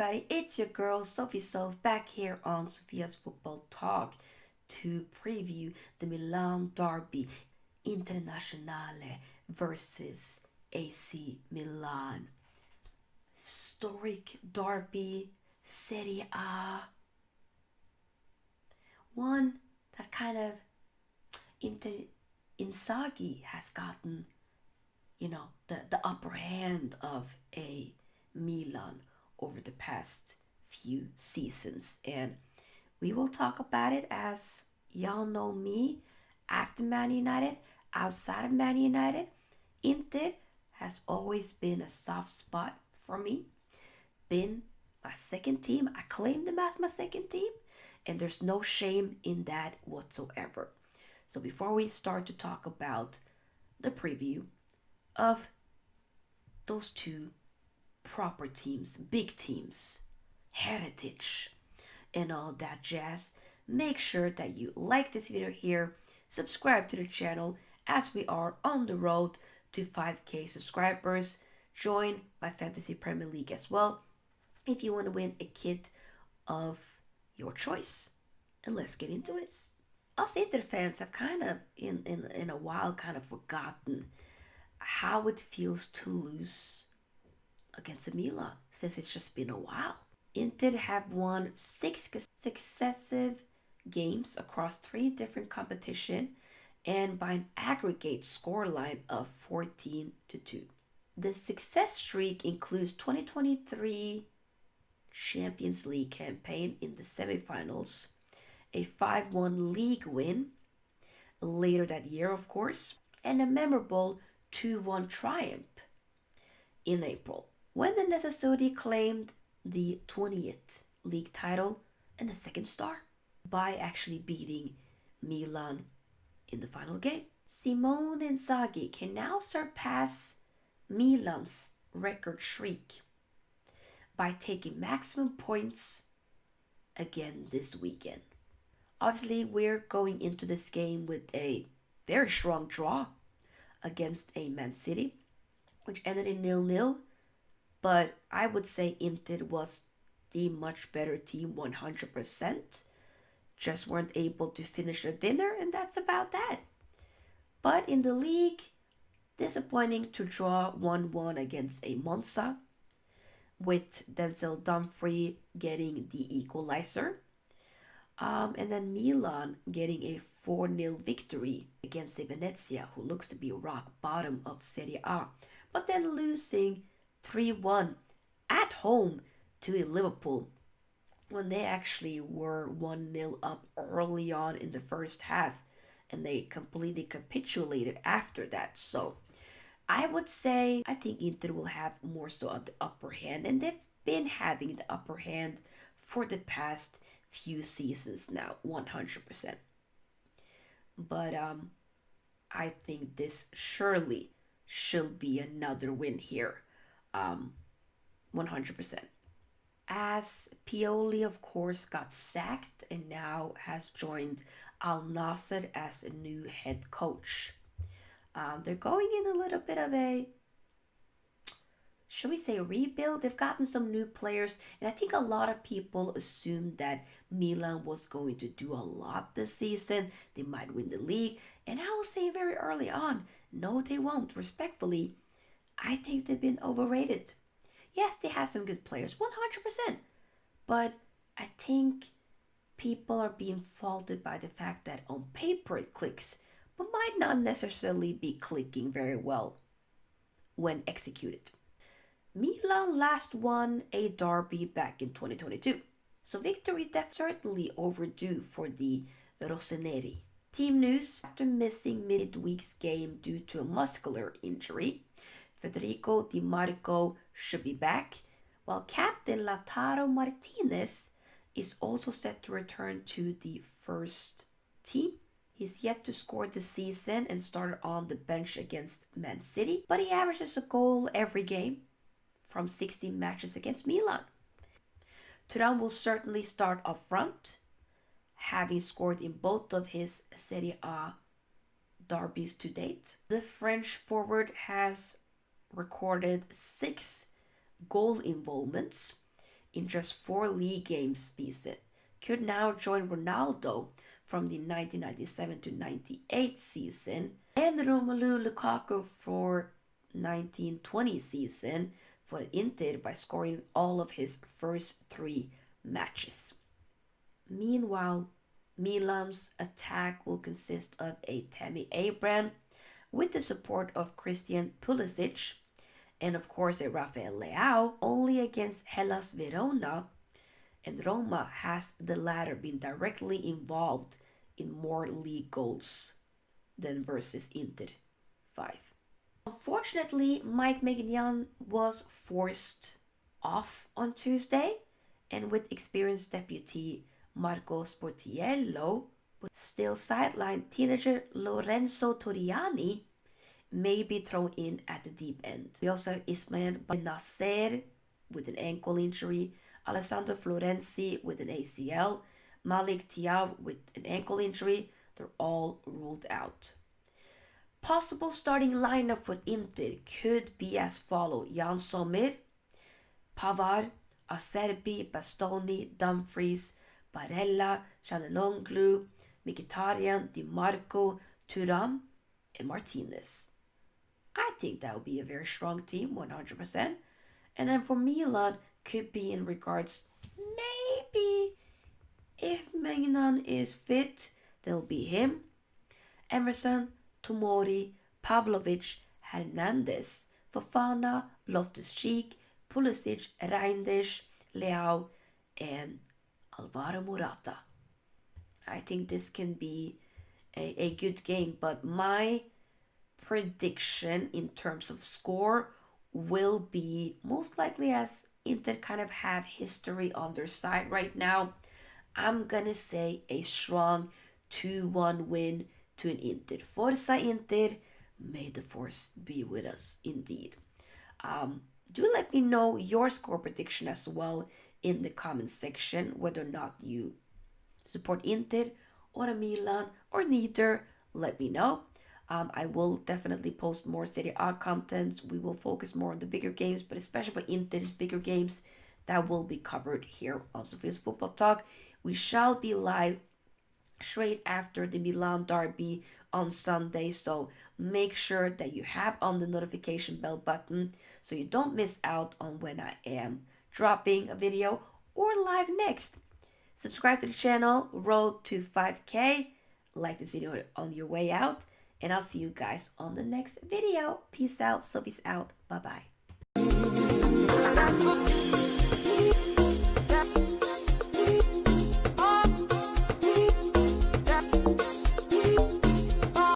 everybody, it's your girl Sophie back here on Sofia's Football Talk to preview the Milan Derby Internazionale versus AC Milan. Historic derby, Serie A. One that kind of Inzaghi has gotten, the upper hand of a Milan over the past few seasons. And we will talk about it, as y'all know me, after Man United, outside of Man United. Inter has always been a soft spot for me. Been my second team. I claim them as my second team. And there's no shame in that whatsoever. So before we start to talk about the preview of those two proper teams, big teams, heritage, and all that jazz, make sure that you like this video here, subscribe to the channel as we are on the road to 5k subscribers. Join my Fantasy Premier League as well if you want to win a kit of your choice. And let's get into it. Us Inter fans have kind of in a while kind of forgotten how it feels to lose against Milan, since it's just been a while. Inter have won 6 successive games across 3 different competitions and by an aggregate scoreline of 14-2. The success streak includes 2023 Champions League campaign in the semifinals, a 5-1 league win later that year, of course, and a memorable 2-1 triumph in April, when the Nerazzurri claimed the 20th league title and a second star by actually beating Milan in the final game. Simone Inzaghi can now surpass Milan's record streak by taking maximum points again this weekend. Obviously, we're going into this game with a very strong draw against a Man City, which ended in 0-0. But I would say Inter was the much better team 100%. Just weren't able to finish their dinner, and that's about that. But in the league, disappointing to draw 1-1 against a Monza, with Denzel Dumfries getting the equalizer. And then Milan getting a 4-0 victory against a Venezia, who looks to be rock bottom of Serie A. But then losing 3-1 at home to a Liverpool when they actually were 1-0 up early on in the first half, and they completely capitulated after that. So I would say I think Inter will have more so of the upper hand, and they've been having the upper hand for the past few seasons now, 100%. But I think this surely should be another win here, 100%. As Pioli, of course, got sacked and now has joined Al Nassr as a new head coach. They're going in a little bit of a, should we say, rebuild. They've gotten some new players, and I think a lot of people assumed that Milan was going to do a lot this season. They might win the league, and I will say very early on, no, they won't. Respectfully, I think they've been overrated. Yes, they have some good players, 100%. But I think people are being faulted by the fact that on paper it clicks, but might not necessarily be clicking very well when executed. Milan last won a derby back in 2022. So victory certainly overdue for the Rossoneri. Team news: after missing midweek's game due to a muscular injury, Federico Di Marco should be back, while captain Lautaro Martinez is also set to return to the first team. He's yet to score this season and started on the bench against Man City, but he averages a goal every game from 16 matches against Milan. Thuram will certainly start up front, having scored in both of his Serie A derbies to date. The French forward has recorded 6 goal involvements in just 4 league games season, could now join Ronaldo from the 1997 to 98 season and Romelu Lukaku for 1920 season for Inter by scoring all of his first 3 matches. Meanwhile, Milan's attack will consist of a Tammy Abraham with the support of Christian Pulisic and of course a Rafael Leao, only against Hellas Verona, and Roma has the latter been directly involved in more league goals than versus Inter 5. Unfortunately, Mike Maignan was forced off on Tuesday, and with experienced deputy Marco Sportiello still sidelined, teenager Lorenzo Toriani may be thrown in at the deep end. We also have Ismael Benacer with an ankle injury, Alessandro Florenzi with an ACL, Malik Tiaw with an ankle injury. They're all ruled out. Possible starting lineup for Inter could be as follows: Jan Sommer, Pavard, Acerbi, Bastoni, Dumfries, Barella, Çalhanoğlu, Mkhitaryan, Di Marco, Thuram, and Martinez. I think that would be a very strong team, 100%. And then for Milan, could be in regards, maybe if Maignan is fit, there'll be him, Emerson, Tomori, Pavlovic, Hernandez, Fofana, Loftus-Cheek, Pulisic, Reinders, Leao, and Alvaro Morata. I think this can be a good game, but my prediction in terms of score will be most likely, as Inter kind of have history on their side right now, I'm gonna say a strong 2-1 win to an Inter. Forza Inter, may the force be with us indeed. Do let me know your score prediction as well in the comment section, whether or not you support Inter or Milan or neither. Let me know. I will definitely post more Serie A content. We will focus more on the bigger games, but especially for Inter's bigger games, that will be covered here on Sofia's Football Talk. We shall be live straight after the Milan derby on Sunday, so make sure that you have on the notification bell button so you don't miss out on when I am dropping a video or live next. Subscribe to the channel, road to 5K, like this video on your way out, and I'll see you guys on the next video. Peace out, Sophie's out, bye bye.